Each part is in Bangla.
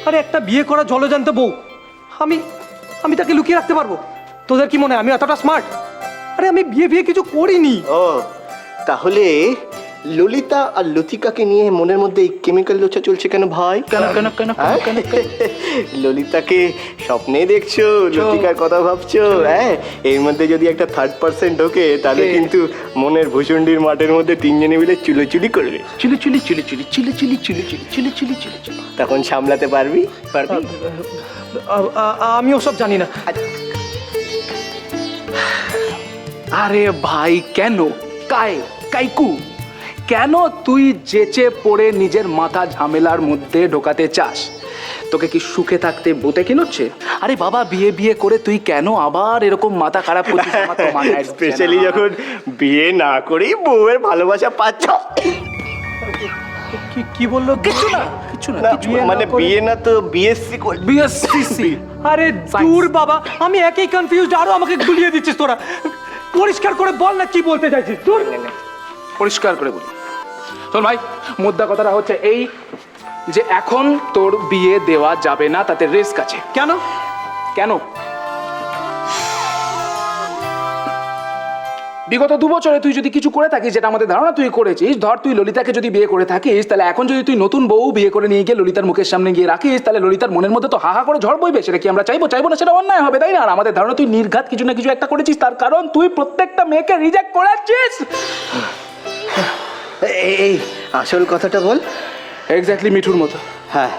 আরে একটা বিয়ে করা জলজান্ত বউ, আমি আমি তাকে লুকিয়ে রাখতে পারবো? তোদের কি মনে হয় আমি এতটা স্মার্ট? আরে আমি বিয়ে কিছু করিনি। ও তাহলে ললিতা আর লতিকাকে নিয়ে মনের মধ্যে এই কেমিক্যাল লোচা চলছে কেন ভাই? কেন কেন কেন কেন কেন? ললিতাকে স্বপ্নে দেখছো, লতিকার কথা ভাবছো। হ্যাঁ, এর মধ্যে যদি একটা থার্ড পার্সেন্ট ঢোকে তাহলে কিন্তু মনের ভুষুন্ডির মাঠের মধ্যে তিনজনে মিলে চুলোচুলি করবে। চিলি চিলি চিলি চিলি চিলি চিলি চিলি চিলি চিলি চিলি চিলি চিলি। তখন সামলাতে পারবি? আমি ওসব জানি না। আরে ভাই কেন কাইকু কেন তুই যেচে পড়ে নিজের মাথা ঝামেলার মধ্যে ঢোকাতে চাস? তোকে কি সুখে থাকতে বোতে কিনোচ্ছে? আরে বাবা বিয়ে করে তুই কেন আবার এরকম মাথা খারাপ করছিস? আমার তো মাথায় স্পেশালি যখন বিয়ে না করেই বউয়ের ভালোবাসা পাচ্ছ। কি বললো? কিছু না কিছু না কিছু না। মানে বিয়ে না তো বিএসসি করবি? বিএসসি। আরে দূর বাবা, আমি একই কনফিউজড, আরো আমাকে গুলিয়ে দিচ্ছিস তোরা। পরিষ্কার করে বল না কি বলতে চাইছিস? দূর। পরিষ্কার করে বলি শোন ভাই, মুদ্রা কথাটা হচ্ছে এই যে এখন তোর বিয়ে দেওয়া যাবে না, তাতে রিস্ক আছে। কেন? কেন? বিগত 2 বছরে তুই যদি কিছু করে থাকিস যেটা আমাদের ধারণা তুই করেছিস, ধর তুই ললিতাকে যদি বিয়ে করে থাকিস, তাহলে এখন যদি তুই নতুন বউ বিয়ে করে নিয়ে গিয়ে ললিতার মুখের সামনে গিয়ে রাখিস, তাহলে ললিতার মনের মধ্যে তো হাহা করে ঝড় বইবে। সেটা কি আমরা চাইবো? চাইবো না, সেটা অন্যায় হবে, তাই না? আর আমাদের ধারণা তুই নির্ঘাত কিছু না কিছু একটা করেছিস, তার কারণ তুই প্রত্যেকটা মেয়েকে রিজেক্ট করাচ্ছিস। এই আসল কথাটা বল। এক্স্যাক্টলি মিঠুর মতো। হ্যাঁ,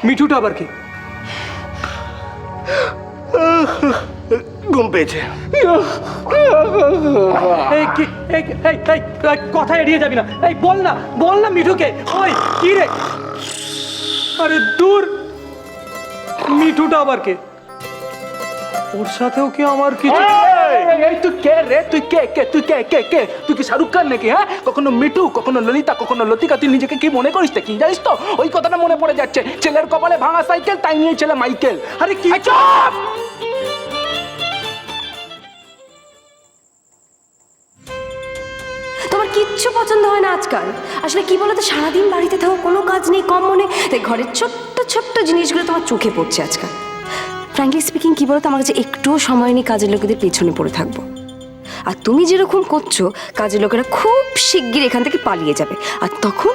মিঠুটা আবার কি? ঘুম পেয়েছে। কথা এড়িয়ে যাবি না। এই বল না মিঠুকে। ওই কি রে? আরে দূর, মিঠুটা আবার কে? ওর সাথেও কি আমার কিছু? এই তুই কে রে? তুই কি শাহরুখ খান নাকি? হ্যাঁ, কখনো মিঠু, কখনো ললিতা, কখনো লতিকা। তুই নিজেকে কি মনে করিস? কি জানিস তো? ওই কথাটা মনে পড়ে যাচ্ছে, ছেলের কপালে ভাঙা সাইকেল, তাই নিয়ে ছেলে মাইকেল। আরে কি? তোমার কিচ্ছু পছন্দ হয় না আজকাল। আসলে কি বলতো, সারাদিন বাড়িতে থাকো, কোনো কাজ নেই, কম মনে, তাই ঘরের ছোট্ট ছোট্ট জিনিসগুলো তোমার চোখে পড়ছে আজকাল। ফ্র্যাঙ্কলি স্পিকিং, কি বলতো, আমার কাছে একটুও সময় নেই কাজের লোকেদের পেছনে পড়ে থাকবো। আর তুমি যেরকম করছো, কাজের লোকেরা খুব শিগগির এখান থেকে পালিয়ে যাবে, আর তখন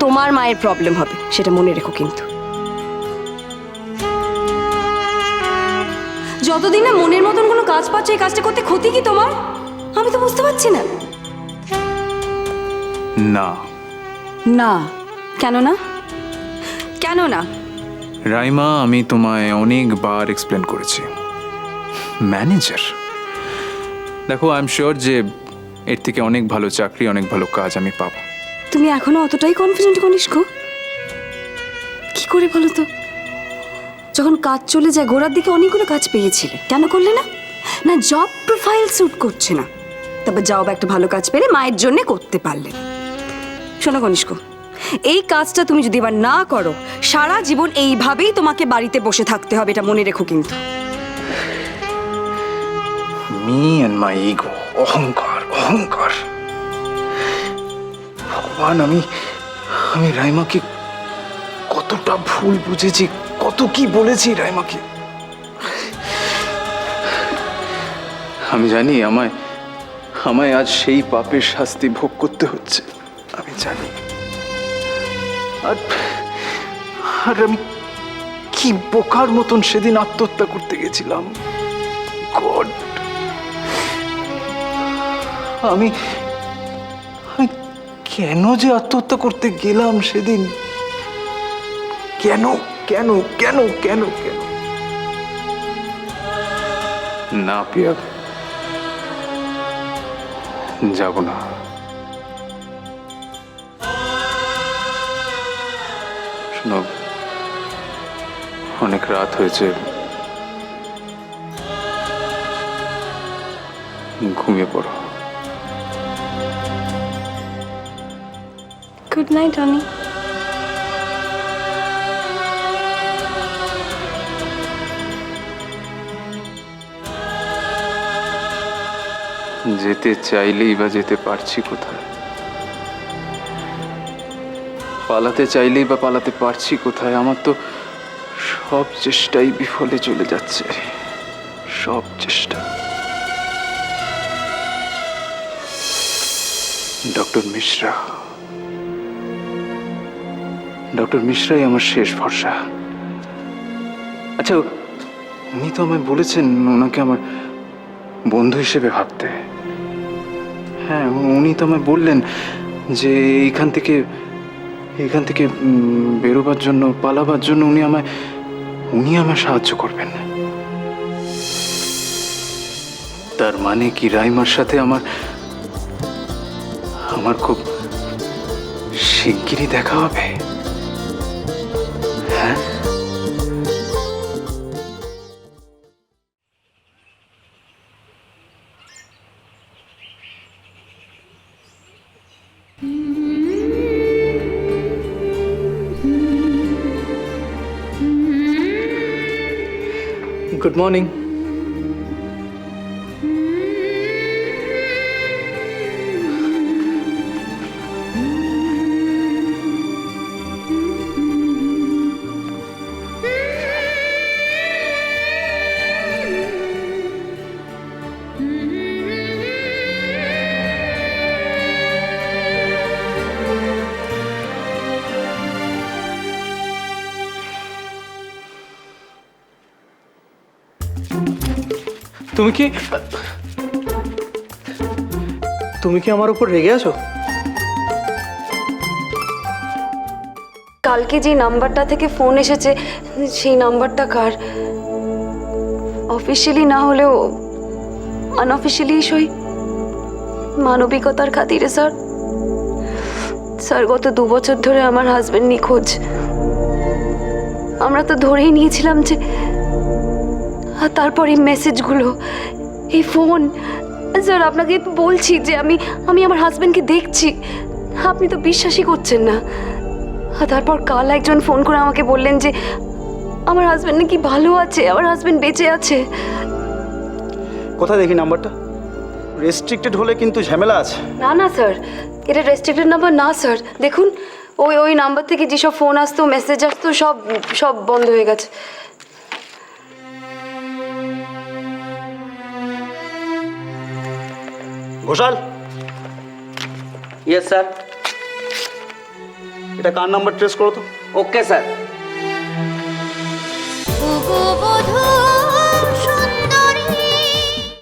তোমার মায়ের প্রবলেম হবে, সেটা মনে রেখো কিন্তু। যতদিন না মনের মতন কোনো কাজ পাচ্ছ, এই কাজটা করতে ক্ষতি কি তোমার? আমি তো বুঝতে পারছি না। না না কেন না? কেন না? রাইমা, আমি তোমায় অনেকবার এক্সপ্লেন করেছি। ম্যানেজার, দেখো, আই এম শিওর যে এর থেকে অনেক ভালো চাকরি, অনেক ভালো কাজ আমি পাবো। তুমি এখনো অতটাই কনফিডেন্ট কনিষ্ক? কি করে বলো তো? যখন কাজ চলে যায়, গোড়ার দিকে অনেকগুলো কাজ পেয়েছিলে, কেন করলে না? না, জব প্রোফাইল স্যুট করছে না, তবে যাও একটা ভালো কাজ পেলে মায়ের জন্য করতে পারলে। শোনো কনিষ্ক, এই কাজটা তুমি যদি এবার না করো, সারা জীবন এইভাবেই তোমাকে বাড়িতে বসে থাকতে হবে, এটা মনে রেখো কিন্তু। মি অ্যান্ড মাই ইগো, অহংকার। ভগবান, আমি রাইমাকে কতটা ভুল বুঝেছি, কত কি বলেছি রাইমাকে। আমি জানি আমায় আজ সেই পাপের শাস্তি ভোগ করতে হচ্ছে, আমি জানি। আর আমি কি বোকার মতন সেদিন আত্মহত্যা করতে গেছিলাম। গড, আমি কেন যে আত্মহত্যা করতে গেলাম সেদিন? কেন কেন কেন কেন কেন? না পিয়া, যাব না। শোনো, অনেক রাত হয়েছে, ঘুমিয়ে পড়ো। গুড নাইট অনি। যেতে চাইলেই বা যেতে পারছি কোথায়? পালাতে চাইলেই বা পালাতে পারছি কোথায়? আমার তো সব চেষ্টাই বিফলে চলে যাচ্ছে, সব চেষ্টা। ডক্টর মিশ্রা, ডক্টর মিশ্রাই আমার শেষ ভরসা। আচ্ছা, উনি তো আমায় বলেছেন ওনাকে আমার বন্ধু হিসেবে ভাবতে। হ্যাঁ, উনি তো আমায় বললেন যে এইখান থেকে বেরোবার জন্য, পালাবার জন্য উনি আমায় সাহায্য করবেন। তার মানে কি রাইমার সাথে আমার খুব শিগগিরই দেখা হবে? হ্যাঁ, গুড মর্নিং। তুমি কি আমার উপর রেগে আছো? কালকে যে নাম্বারটা থেকে ফোন এসেছে সেই নাম্বারটা কার? অফিসিয়ালি না হলেও আনঅফিসিয়ালি সই, মানবিকতার খাতিরে স্যার। স্যার, গত 2 বছর ধরে আমার হাজবেন্ড নিখোঁজ। আমরা তো ধরেই নিয়েছিলাম যে, আর তারপর এই মেসেজগুলো, এই ফোন। স্যার, আপনাকে বলছি যে আমি আমার হাজবেন্ডকে দেখছি, আপনি তো বিশ্বাসই করছেন না। আর তারপর কাল একজন ফোন করে আমাকে বললেন যে আমার হাজবেন্ড নাকি ভালো আছে, আমার হাজবেন্ড বেঁচে আছে। কোথায় দেখি নাম্বারটা? রেস্ট্রিক্টেড হলে কিন্তু ঝামেলা আছে। না না স্যার, এটা রেস্ট্রিক্টেড নাম্বার না স্যার। দেখুন, ওই নাম্বার থেকে যেসব ফোন আসতো, মেসেজ আসতো, সব বন্ধ হয়ে গেছে। Ghoshal, yes sir. এটা কার নাম্বার ট্রেস করো তো। Okay sir. ওগো বধূ